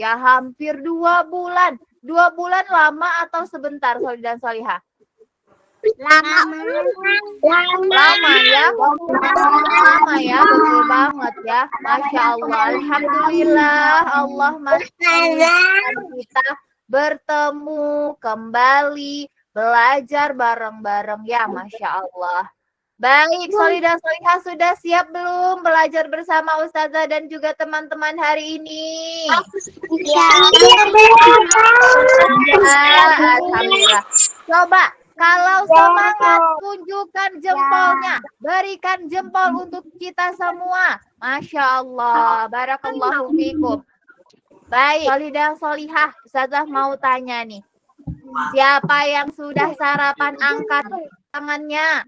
Ya hampir 2 bulan. 2 bulan lama atau sebentar, Soli dan Solihah? Lama ya. Lama ya, betul banget ya. Masya Allah. Alhamdulillah Allah masih kita bertemu kembali, belajar bareng-bareng ya, Masya Allah. Baik, Soli dan Solihah sudah siap belum belajar bersama Ustazah dan juga teman-teman hari ini? Ya. Alhamdulillah. Coba kalau semangat tunjukkan jempolnya, berikan jempol untuk kita semua. Masya Allah, barakallahu fikum. Baik, Soli dan Solihah, Ustazah mau tanya nih. Siapa yang sudah sarapan angkat tangannya?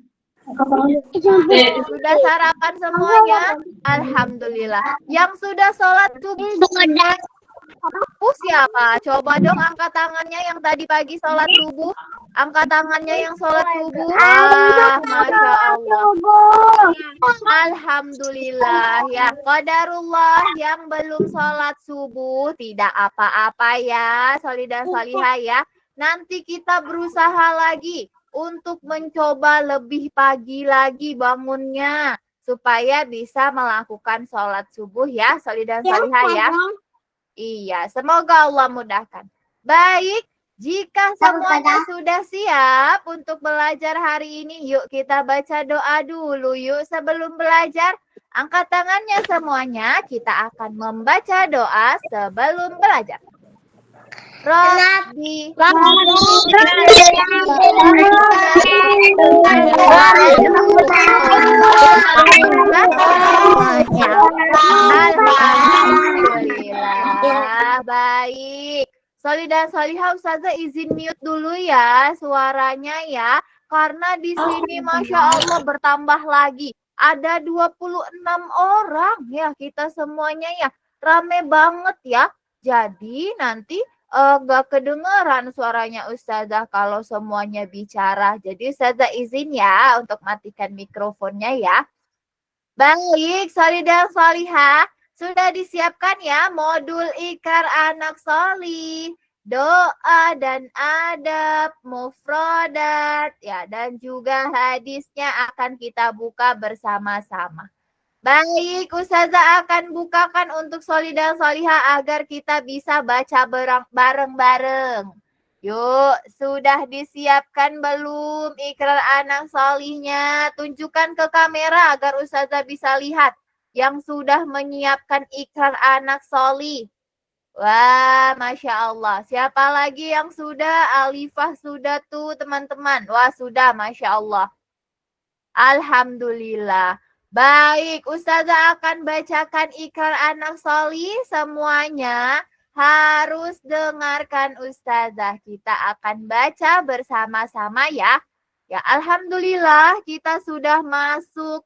Sudah sarapan semuanya? Alhamdulillah. Yang sudah sholat subuh siapa? Coba dong angkat tangannya yang tadi pagi sholat subuh. Angkat tangannya yang sholat subuh. Wah, Masya Allah. Alhamdulillah ya. Qadarullah yang belum sholat subuh tidak apa-apa ya, Soli dan Solihah ya. Nanti kita berusaha lagi untuk mencoba lebih pagi lagi bangunnya supaya bisa melakukan sholat subuh ya, Soli dan Solihah ya. Iya, semoga Allah mudahkan. Baik, jika semuanya sudah siap untuk belajar hari ini, yuk kita baca doa dulu yuk sebelum belajar. Angkat tangannya semuanya, kita akan membaca doa sebelum belajar. Rabbi Alhamdulillah. Baik. Soli dan Solihah, Ustazah izin mute dulu ya suaranya ya. Karena di sini Masya Allah bertambah lagi. Ada 26 orang ya kita semuanya ya. Rame banget ya. Jadi nanti gak kedengeran suaranya Ustazah kalau semuanya bicara. Jadi Ustazah izin ya untuk matikan mikrofonnya ya. Baik, Soli dan Solihah, sudah disiapkan ya modul Ikrar Anak Solih, doa dan adab, mufrodat, ya, dan juga hadisnya akan kita buka bersama-sama. Baik, Ustazah akan bukakan untuk Soli dan Solihah agar kita bisa baca bareng-bareng. Yuk, sudah disiapkan belum ikrar anak solihnya? Tunjukkan ke kamera agar Ustazah bisa lihat yang sudah menyiapkan ikrar anak solih. Wah, Masya Allah. Siapa lagi yang sudah? Alifah sudah tuh teman-teman. Wah, sudah, Masya Allah. Alhamdulillah. Baik, Ustazah akan bacakan ikrar anak solih semuanya. Harus dengarkan Ustazah. Kita akan baca bersama-sama ya. Ya, Alhamdulillah kita sudah masuk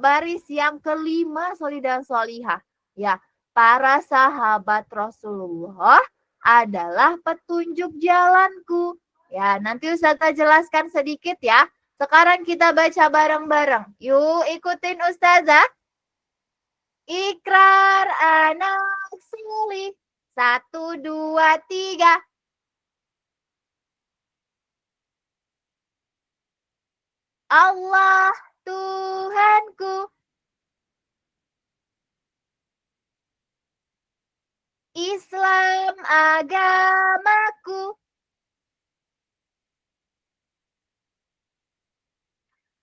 baris yang kelima Soli dan Solihah. Ya, para sahabat Rasulullah adalah petunjuk jalanku. Ya, nanti Ustazah jelaskan sedikit ya. Sekarang kita baca bareng-bareng. Yuk ikutin Ustazah. Ikrar anak solih. 1, 2, 3. Allah Tuhanku. Islam agamaku.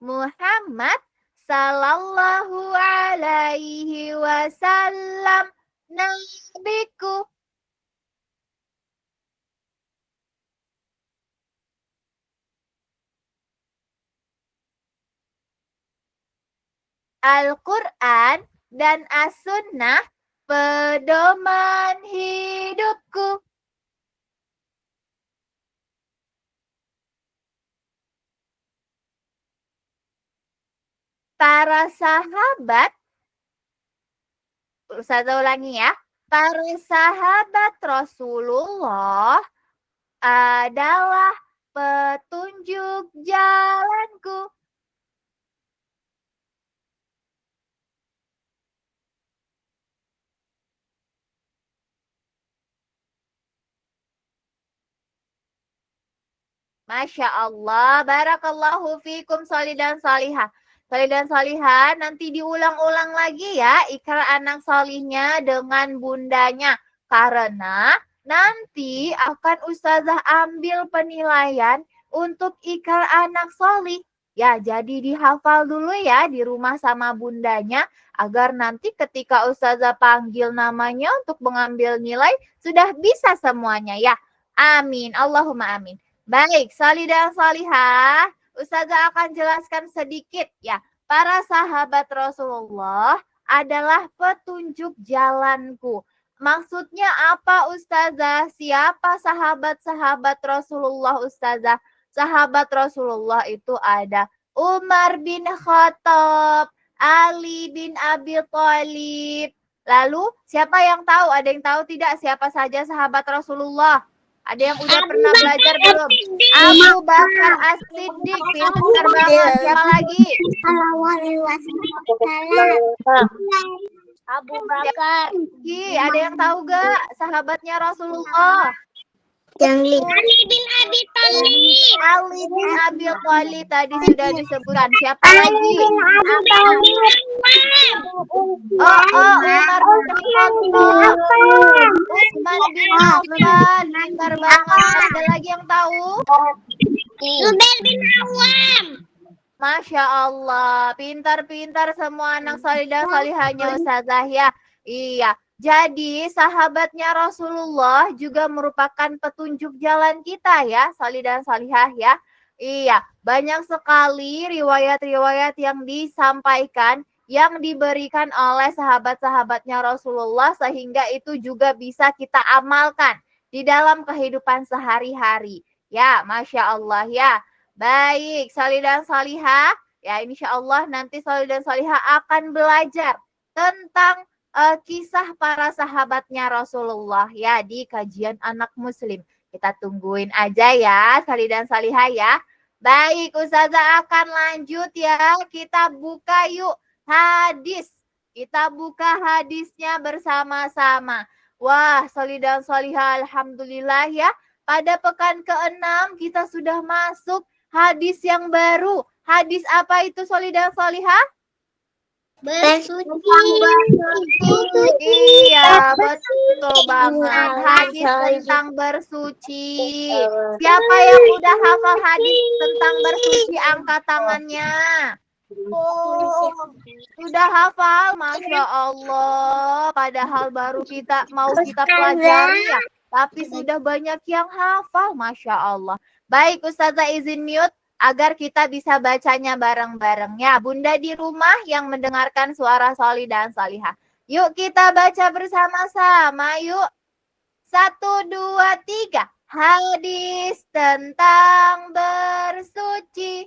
Muhammad sallallahu alaihi wasallam nabiku. Al-Quran dan As-Sunnah pedoman hidupku. Para sahabat, Ustazah ulangi ya. Para sahabat Rasulullah adalah petunjuk jalanku. Masya Allah, barakallahu fikum sholih dan sholihah. Sholih dan sholihah nanti diulang-ulang lagi ya ikrar anak sholihnya dengan bundanya. Karena nanti akan ustazah ambil penilaian untuk ikrar anak sholih. Ya, jadi dihafal dulu ya di rumah sama bundanya agar nanti ketika ustazah panggil namanya untuk mengambil nilai sudah bisa semuanya ya. Amin, Allahumma amin. Baik, Sholih dan Sholihah, Ustazah akan jelaskan sedikit ya. Para sahabat Rasulullah adalah petunjuk jalanku. Maksudnya apa Ustazah? Siapa sahabat-sahabat Rasulullah Ustazah? Sahabat Rasulullah itu ada Umar bin Khattab, Ali bin Abi Thalib. Lalu siapa yang tahu? Ada yang tahu tidak siapa saja sahabat Rasulullah? Ada yang udah pernah belajar belum? Abu Bakar As-Siddiq, pintar banget. Siapa lagi? Abu Bakar. Ada yang tahu gak sahabatnya Rasulullah? Ali bin Abi Thalib. Ali bin Abi Thalib tadi sudah disebutkan. Siapa lagi? Umar bin Khattab, Utsman bin Affan, pintar banget. Ada lagi yang tahu? Zubair bin Awam. Masya Allah, pintar-pintar semua anak salih dan salihahnya Ustazah ya. Iya, jadi sahabatnya Rasulullah juga merupakan petunjuk jalan kita ya, salih dan salihah ya. Iya, banyak sekali riwayat-riwayat yang disampaikan, yang diberikan oleh sahabat-sahabatnya Rasulullah sehingga itu juga bisa kita amalkan di dalam kehidupan sehari-hari. Ya, Masya Allah ya. Baik, Salih dan Salihah. Ya, insya Allah nanti Salih dan Salihah akan belajar tentang kisah para sahabatnya Rasulullah ya di kajian anak muslim. Kita tungguin aja ya, Salih dan Salihah ya. Baik, Ustazah akan lanjut ya. Kita buka yuk hadis. Kita buka hadisnya bersama-sama. Wah, Salih dan Salihah, alhamdulillah ya. Pada pekan ke-6 kita sudah masuk hadis yang baru. Hadis apa itu Sholih dan Sholihah? Bersuci. Iya, betul banget. Hadis tentang bersuci. Siapa yang udah hafal hadis tentang bersuci? Angkat tangannya. Sudah hafal? Masya Allah. Padahal baru kita pelajari ya. Tapi sudah banyak yang hafal. Masya Allah. Baik, Ustazah izin mute agar kita bisa bacanya bareng-bareng ya. Bunda di rumah yang mendengarkan suara Sholih dan Sholihah. Yuk kita baca bersama-sama. Yuk. 1, 2, 3. Hadis tentang bersuci.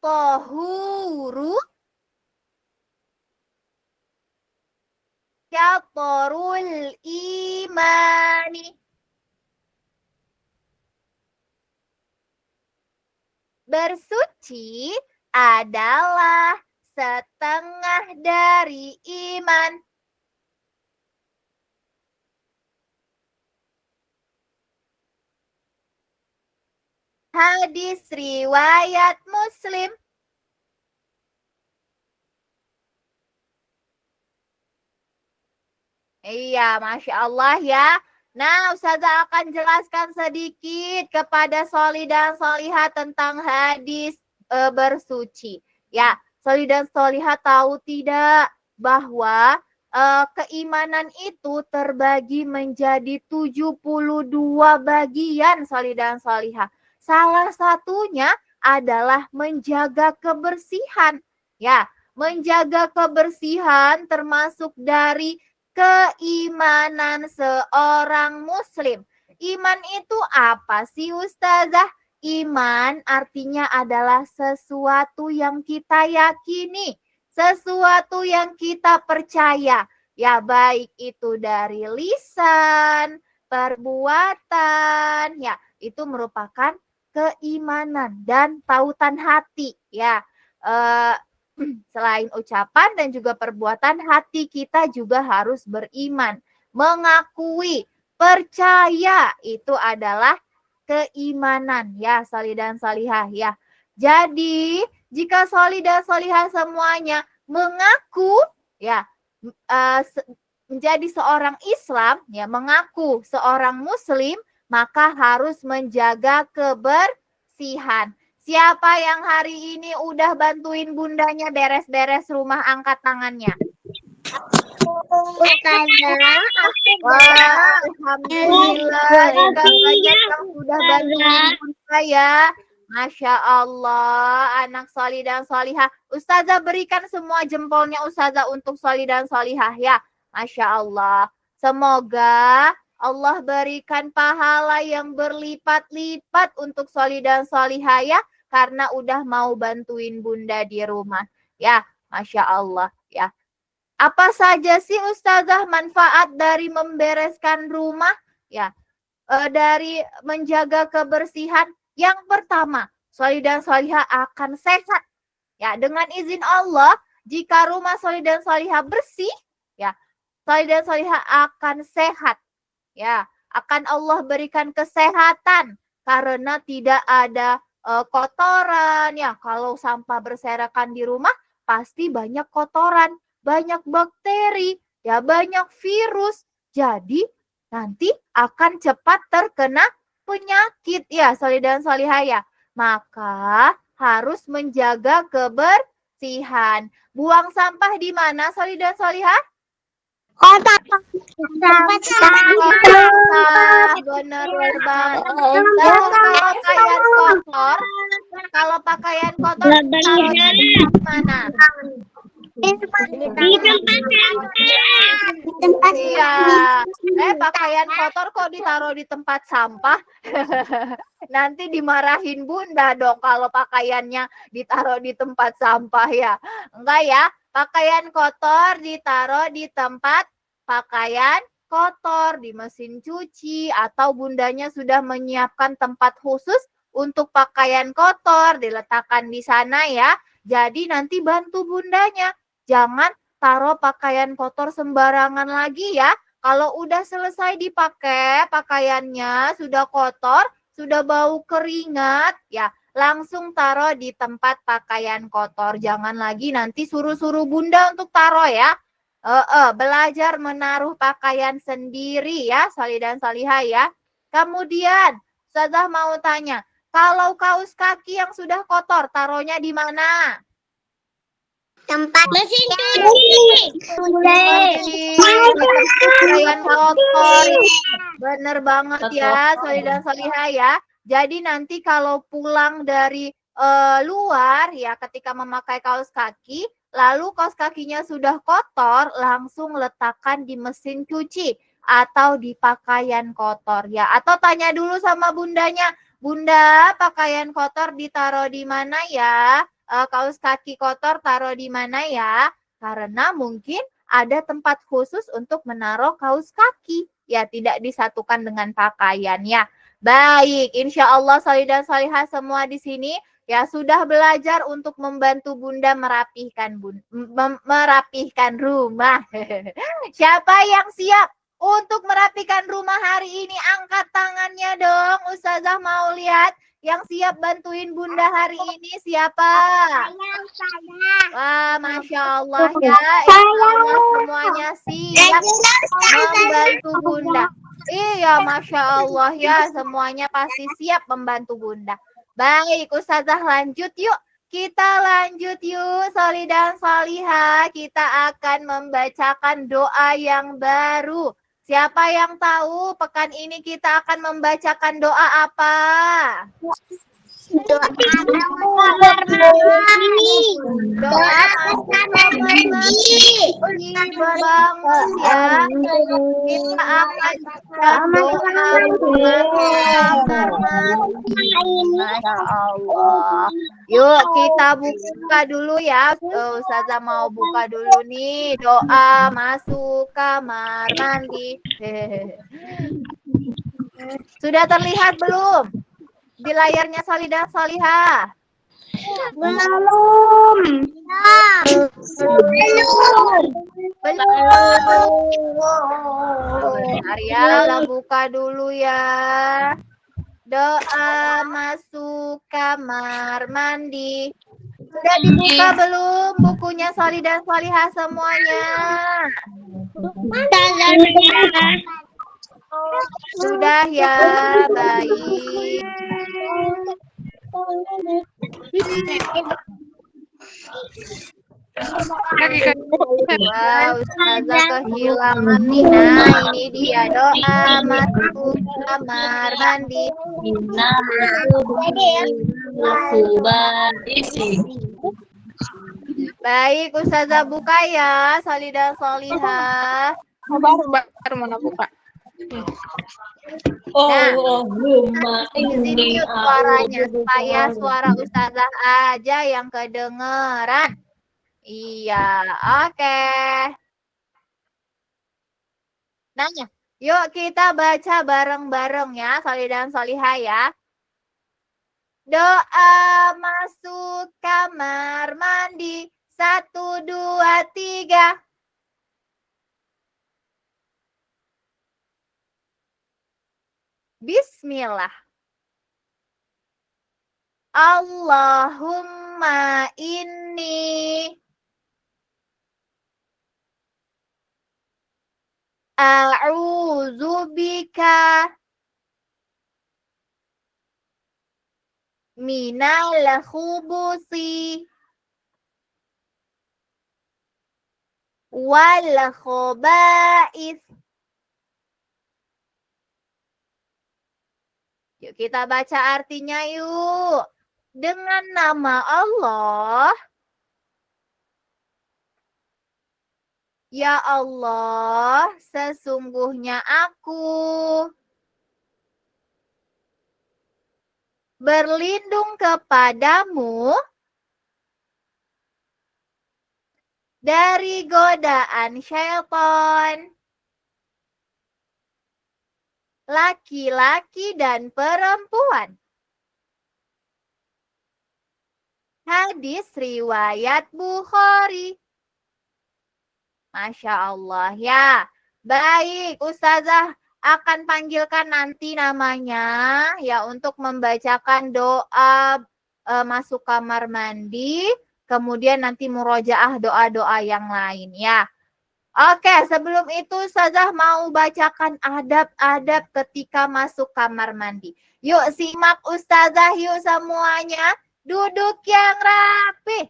At-tahuru syatrul imani. Bersuci adalah setengah dari iman. Hadis riwayat Muslim. Iya, Masya Allah ya. Nah, Ustazah akan jelaskan sedikit kepada Sholih dan Sholihah tentang hadis bersuci. Ya, Sholih dan Sholihah tahu tidak bahwa keimanan itu terbagi menjadi 72 bagian Sholih dan Sholihah. Salah satunya adalah menjaga kebersihan. Ya, menjaga kebersihan termasuk dari keimanan seorang muslim. Iman itu apa sih Ustazah? Iman artinya adalah sesuatu yang kita yakini, sesuatu yang kita percaya. Ya baik itu dari lisan, perbuatan, ya itu merupakan keimanan dan tautan hati. Ya, selain ucapan dan juga perbuatan, hati kita juga harus beriman. mengakui, percaya itu adalah keimanan ya, sholih dan sholihah ya. Jadi jika sholih dan sholihah semuanya mengaku ya menjadi seorang Islam ya, mengaku seorang Muslim, maka harus menjaga kebersihan. Siapa yang hari ini udah bantuin bundanya beres-beres rumah, angkat tangannya. Ustazah, Wah, alhamdulillah juga banyak yang sudah bantuin bunda ya. Masya Allah, anak sholih dan sholihah. Ustazah berikan semua jempolnya Ustazah untuk sholih dan sholihah ya. Masya Allah. Semoga Allah berikan pahala yang berlipat-lipat untuk sholih dan sholihah ya. Karena udah mau bantuin bunda di rumah. Ya, Masya Allah ya. Apa saja sih Ustazah manfaat dari membereskan rumah? Ya, dari menjaga kebersihan. Yang pertama, sholih dan sholihah akan sehat. Ya, dengan izin Allah, jika rumah sholih dan sholihah bersih, ya, sholih dan sholihah akan sehat. Ya, akan Allah berikan kesehatan karena tidak ada kotoran. Ya, kalau sampah berserakan di rumah, pasti banyak kotoran, banyak bakteri, ya, banyak virus. Jadi nanti akan cepat terkena penyakit ya, sholih dan sholihah ya. Maka harus menjaga kebersihan. Buang sampah di mana sholih dan sholihah? kotak. Bener banget. Kalau pakaian kotor taruhnya di mana? Di tempat Iya. Pakaian kotor kok ditaruh di tempat sampah? Nanti dimarahin bunda dong kalau pakaiannya ditaruh di tempat sampah ya. Enggak ya, pakaian kotor ditaruh di tempat pakaian kotor, di mesin cuci, atau bundanya sudah menyiapkan tempat khusus untuk pakaian kotor, diletakkan di sana ya. Jadi nanti bantu bundanya. Jangan taruh pakaian kotor sembarangan lagi ya. Kalau udah selesai dipakai, pakaiannya sudah kotor, sudah bau keringat, ya langsung taruh di tempat pakaian kotor. Jangan lagi nanti suruh-suruh bunda untuk taruh ya. Belajar menaruh pakaian sendiri ya, sholih dan sholihah ya. Kemudian, Ustazah mau tanya, kalau kaos kaki yang sudah kotor, taruhnya di mana? tempat mesin cuci. Pakaian kotor. Bener banget ya, sholih dan sholihah ya. Jadi nanti kalau pulang dari luar ya, ketika memakai kaos kaki, lalu kaos kakinya sudah kotor, langsung letakkan di mesin cuci atau di pakaian kotor ya. Atau tanya dulu sama bundanya, bunda pakaian kotor ditaruh di mana ya? Kaos kaki kotor taruh di mana ya? Karena mungkin ada tempat khusus untuk menaruh kaos kaki. Ya, tidak disatukan dengan pakaian ya. Baik, insya Allah sholih dan sholihah semua di sini ya sudah belajar untuk membantu bunda merapihkan rumah. Siapa yang siap untuk merapikan rumah hari ini? Angkat tangannya dong. Ustazah mau lihat. Yang siap bantuin bunda hari ini siapa? Wah, Masya Allah ya. Insya Allah semuanya siap membantu bunda. Iya, Masya Allah ya. Semuanya pasti siap membantu bunda. Baik, Ustazah lanjut yuk. Kita lanjut yuk, sholih dan sholihah. Kita akan membacakan doa yang baru. Siapa yang tahu pekan ini kita akan membacakan doa apa? Doa Doa bangun ya. Kita akan Masya Allah. Yuk kita buka dulu ya. Ustazah mau buka dulu nih. Doa masuk kamar mandi. Sudah terlihat belum? Di layarnya sholih dan sholihah. belum. Belum. Bentar ya, kita buka dulu ya. Doa masuk kamar mandi. Sudah dibuka belum bukunya Soli dan Solihah semuanya? Sudah ya, baik. Wah, Ustazah kehilangan nih. Nah, ini dia doa masuk kamar mandi. Baik, Ustazah buka ya, Soli dan Solihah. Baru mana buka. Izin mute suaranya supaya suara Ustazah aja yang kedengeran. Iya, oke. Nanya, yuk kita baca bareng-bareng ya, Soli dan Solihah ya. Doa masuk kamar mandi. 1, 2, 3. Bismillah. Allahumma inni a'udzubika minal khubuthi wal khaba'ith. Yuk kita baca artinya yuk. Dengan nama Allah, ya Allah, sesungguhnya aku berlindung kepadamu dari godaan syaitan, laki-laki dan perempuan. Hadis riwayat Bukhari. Masya Allah ya. Baik, Ustazah akan panggilkan nanti namanya ya untuk membacakan doa masuk kamar mandi. Kemudian nanti murojaah doa-doa yang lain ya. Oke, sebelum itu Ustazah mau bacakan adab-adab ketika masuk kamar mandi. Yuk simak Ustazah yuk semuanya. Duduk yang rapi.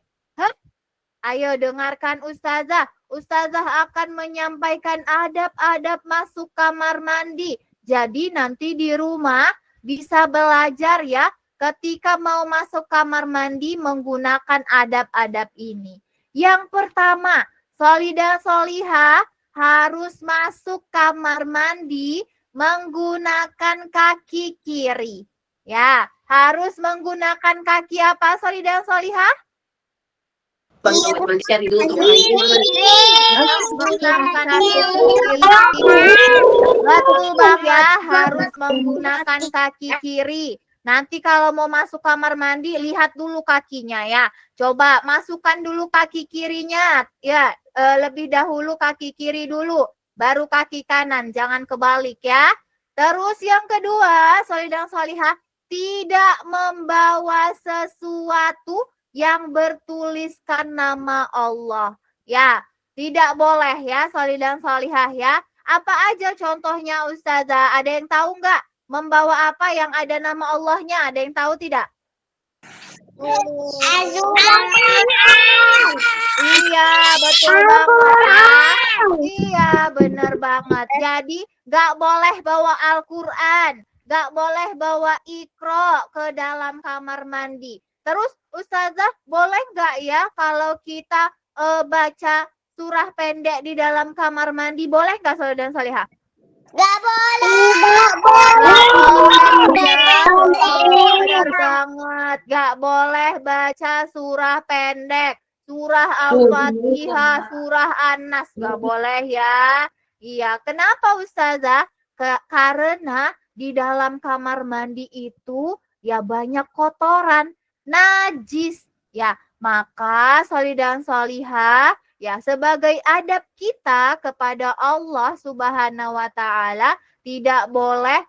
Ayo dengarkan Ustazah. Ustazah akan menyampaikan adab-adab masuk kamar mandi. Jadi nanti di rumah bisa belajar ya ketika mau masuk kamar mandi menggunakan adab-adab ini. Yang pertama, Soli dan Solihah harus masuk kamar mandi menggunakan kaki kiri. Ya, harus menggunakan kaki apa Soli dan Solihah? Kiri. Betul Bang ya, harus menggunakan kaki kiri. Nanti kalau mau masuk kamar mandi, lihat dulu kakinya ya. Coba masukkan dulu kaki kirinya. Ya, lebih dahulu kaki kiri dulu, baru kaki kanan. Jangan kebalik ya. Terus yang kedua, Soli dan Solihah, tidak membawa sesuatu yang bertuliskan nama Allah. Ya, tidak boleh ya, Soli dan Solihah ya. Apa aja contohnya Ustazah? Ada yang tahu nggak? Membawa apa yang ada nama Allahnya? Ada yang tahu tidak? Iya, betul banget ya. Iya, benar banget. Jadi, nggak boleh bawa Al-Quran. Nggak boleh bawa Iqra ke dalam kamar mandi. Terus, Ustazah, boleh nggak ya kalau kita baca surah pendek di dalam kamar mandi? Boleh nggak, Soleh dan Solihah? Gak boleh. Benar banget. Gak boleh baca surah pendek. Surah Al-Fatihah, surah An-Nas. Gak boleh ya. Iya, kenapa Ustazah? Karena di dalam kamar mandi itu ya banyak kotoran, najis. Ya, maka Soli dan Solihah Ya, sebagai adab kita kepada Allah Subhanahu wa taala tidak boleh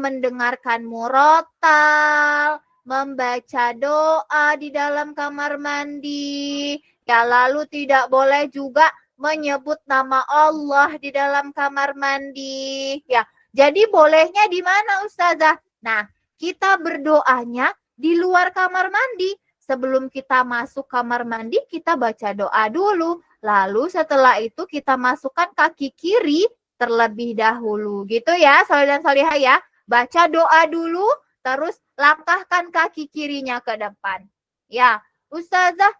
mendengarkan murotal, membaca doa di dalam kamar mandi. Ya, lalu tidak boleh juga menyebut nama Allah di dalam kamar mandi. Ya, jadi bolehnya di mana Ustazah? Nah, kita berdoanya di luar kamar mandi. Sebelum kita masuk kamar mandi, kita baca doa dulu. Lalu setelah itu kita masukkan kaki kiri terlebih dahulu. Gitu ya, Soleh dan Solihah ya. Baca doa dulu, terus langkahkan kaki kirinya ke depan. Ya, Ustazah,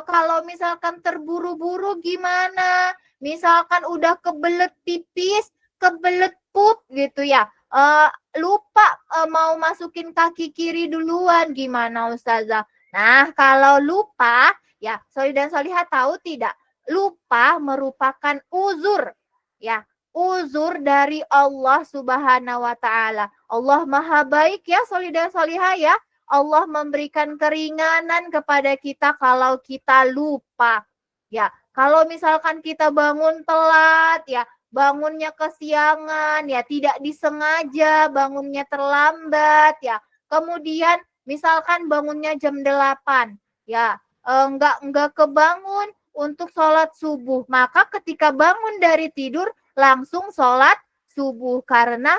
kalau misalkan terburu-buru gimana? Misalkan udah kebelet pipis, kebelet pup gitu ya. Lupa mau masukin kaki kiri duluan, gimana Ustazah? Nah, kalau lupa, ya, Soleh dan Solihah tahu tidak? Lupa merupakan uzur, ya, uzur dari Allah Subhanahu wa taala. Allah Maha baik ya, Soleh dan Solihah ya. Allah memberikan keringanan kepada kita kalau kita lupa. Ya, kalau misalkan kita bangun telat, ya, bangunnya kesiangan, ya, tidak disengaja, bangunnya terlambat, ya. Kemudian misalkan bangunnya jam 8, ya, enggak kebangun untuk sholat subuh. Maka ketika bangun dari tidur langsung sholat subuh karena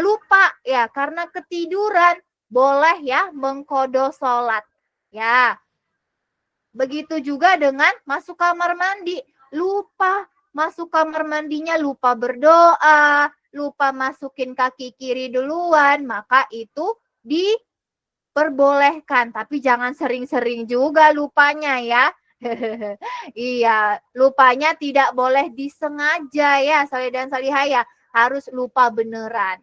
lupa ya, karena ketiduran. Boleh ya mengkodo sholat. Ya, begitu juga dengan masuk kamar mandi. Lupa masuk kamar mandinya, lupa berdoa, lupa masukin kaki kiri duluan, maka itu diperbolehkan. Tapi jangan sering-sering juga lupanya ya. Iya, lupanya tidak boleh disengaja ya, Soleh dan Solihah ya. Harus lupa beneran.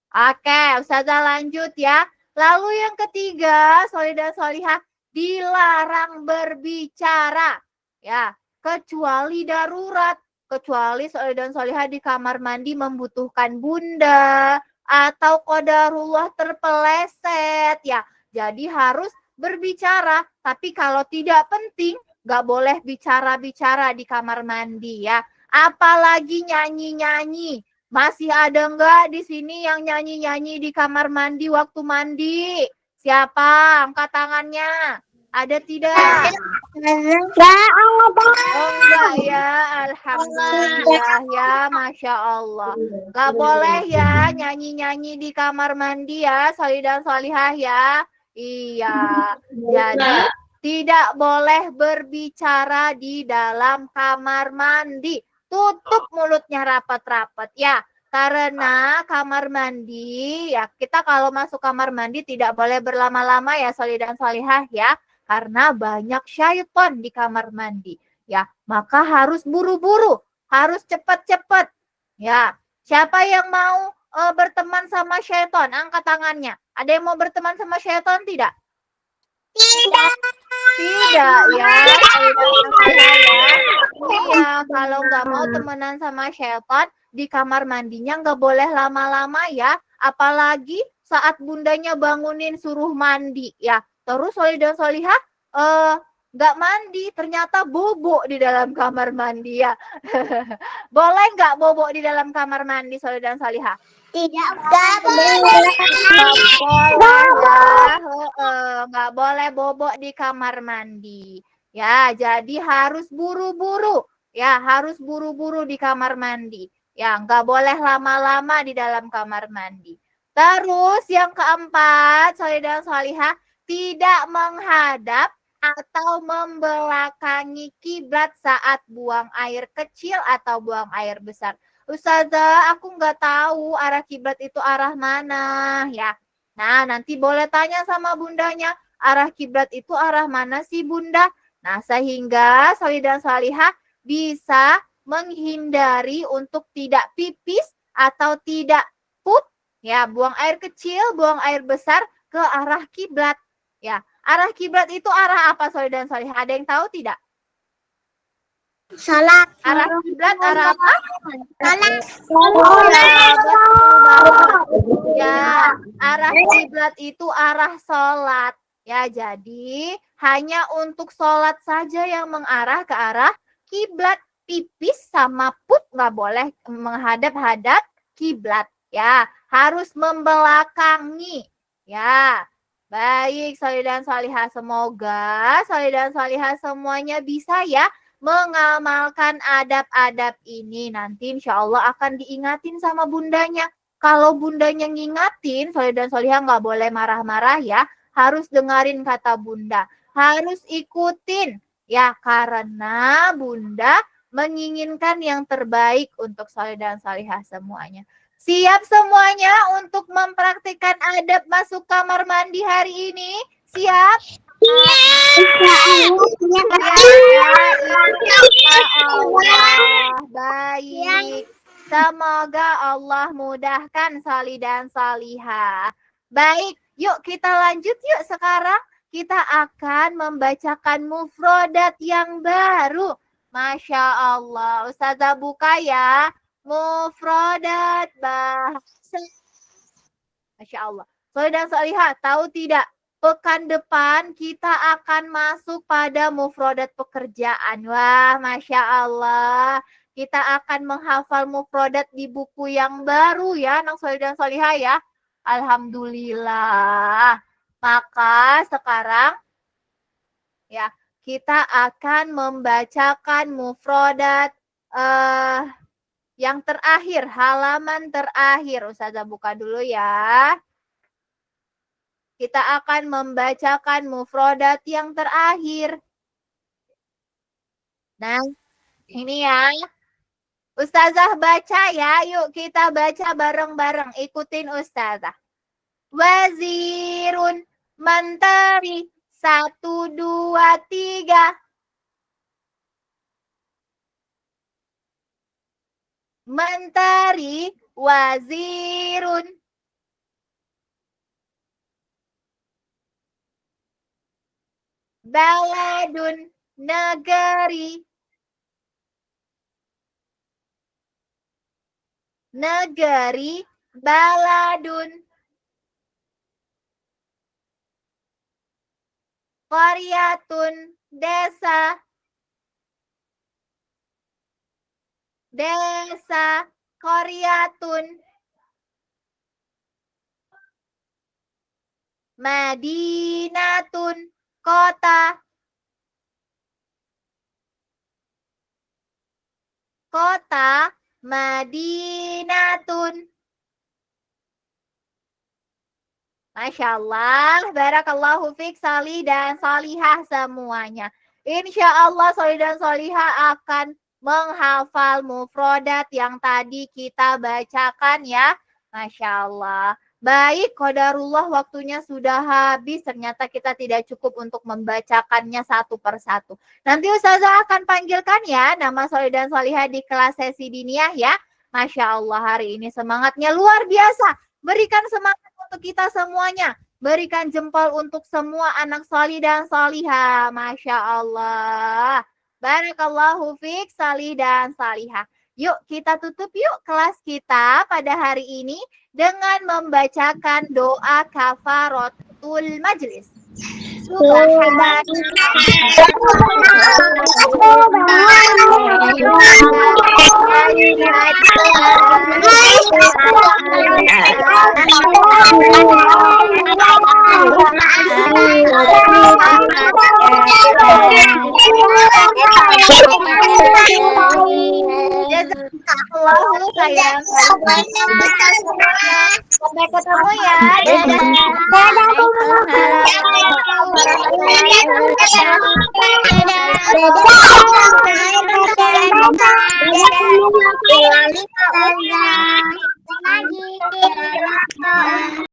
Oke, Ustazah lanjut ya. Lalu yang ketiga, Soleh dan Solihah, dilarang berbicara. Ya, kecuali darurat. Kecuali Soleh dan Solihah di kamar mandi membutuhkan bunda atau qadarullah terpeleset ya. Jadi harus berbicara. Tapi kalau tidak penting, nggak boleh bicara-bicara di kamar mandi ya. Apalagi nyanyi-nyanyi. Masih ada nggak di sini yang nyanyi-nyanyi di kamar mandi waktu mandi? Siapa? Angkat tangannya. Ada tidak? Oh enggak ya, alhamdulillah ya, masya Allah. Nggak boleh ya nyanyi-nyanyi di kamar mandi ya, Solih dan Solihah ya. Iya, jadi tidak boleh berbicara di dalam kamar mandi. Tutup mulutnya rapat-rapat ya. Karena kamar mandi, ya kita kalau masuk kamar mandi tidak boleh berlama-lama ya, Solih dan Solihah ya. Karena banyak syaitan di kamar mandi. Ya, maka harus buru-buru, harus cepat-cepat. Ya, siapa yang mau berteman sama syaitan? Angkat tangannya. Ada yang mau berteman sama syaitan tidak? Tidak. Tidak ya. Iya, kalau nggak mau temenan sama syaitan, di kamar mandinya nggak boleh lama-lama ya. Apalagi saat bundanya bangunin suruh mandi ya. Terus Solih dan Solihah nggak mandi, ternyata bobo di dalam kamar mandi ya. Boleh nggak bobo di dalam kamar mandi Solih dan Solihah? Tidak boleh. Nggak boleh bobo di kamar mandi. Ya, jadi harus buru-buru. Ya, harus buru-buru di kamar mandi. Ya, nggak boleh lama-lama di dalam kamar mandi. Terus yang keempat, Solih dan Solihah, tidak menghadap atau membelakangi kiblat saat buang air kecil atau buang air besar. Ustazah, aku nggak tahu arah kiblat itu arah mana ya. Nah, nanti boleh tanya sama bundanya, arah kiblat itu arah mana sih bunda? Nah, sehingga Solih dan Solihah bisa menghindari untuk tidak pipis atau tidak pup, ya, buang air kecil, buang air besar ke arah kiblat. Ya, arah kiblat itu arah apa Solih dan Solihah? Ada yang tahu tidak? Salat. Arah kiblat arah apa? Salat. Ya, betul banget. Ya, arah kiblat itu arah sholat. Ya, jadi hanya untuk sholat saja yang mengarah ke arah kiblat. Pipis sama pup nggak boleh menghadap-hadap kiblat ya, harus membelakangi ya. Baik, sholih dan sholihah, semoga sholih dan sholihah semuanya bisa ya mengamalkan adab-adab ini. Nanti insya Allah akan diingatin sama bundanya. Kalau bundanya ngingatin, sholih dan sholihah nggak boleh marah-marah ya, harus dengerin kata bunda, harus ikutin ya, karena bunda menginginkan yang terbaik untuk sholih dan sholihah semuanya. Siap semuanya untuk mempraktikkan adab masuk kamar mandi hari ini? Siap? Allah. Baik. Semoga Allah mudahkan sholih dan sholihah. Baik, yuk kita lanjut yuk sekarang. Kita akan membacakan mufrodat yang baru. Masya Allah. Ustazah buka ya. Mufrodat bahasa. Masya Allah. Sholih dan sholihah, tahu tidak? Pekan depan kita akan masuk pada mufrodat pekerjaan. Wah, Masya Allah. Kita akan menghafal mufrodat di buku yang baru ya, anak sholih dan sholihah ya. Alhamdulillah. Maka sekarang ya, kita akan membacakan mufrodat yang terakhir, halaman terakhir. Ustazah buka dulu ya. Kita akan membacakan mufrodat yang terakhir. Nah, ini ya. Ustazah baca ya. Yuk kita baca bareng-bareng. Ikutin Ustazah. Wazirun, menteri. 1, 2, 3. Menteri, wazirun. Baladun, negeri. Negeri, baladun. Qaryatun, desa. Desa, qaryatun. Madinatun, kota. Kota, Madinatun. Masya Allah, barakallahu fiik sholih dan sholihah semuanya. Insya Allah sholih dan sholihah akan menghafal mufrodat yang tadi kita bacakan ya. Masya Allah. Baik, qadarullah waktunya sudah habis. Ternyata kita tidak cukup untuk membacakannya satu persatu. Nanti Ustazah akan panggilkan ya nama sholih dan sholihah di kelas sesi diniyah ya. Masya Allah, hari ini semangatnya luar biasa. Berikan semangat untuk kita semuanya. Berikan jempol untuk semua anak sholih dan sholihah. Masya Allah. Barakallahu fiik sholih dan sholihah. Yuk kita tutup yuk kelas kita pada hari ini dengan membacakan doa kafaratul majlis. Jazakallahu khairan. Sampai ketemu ya. Dadah.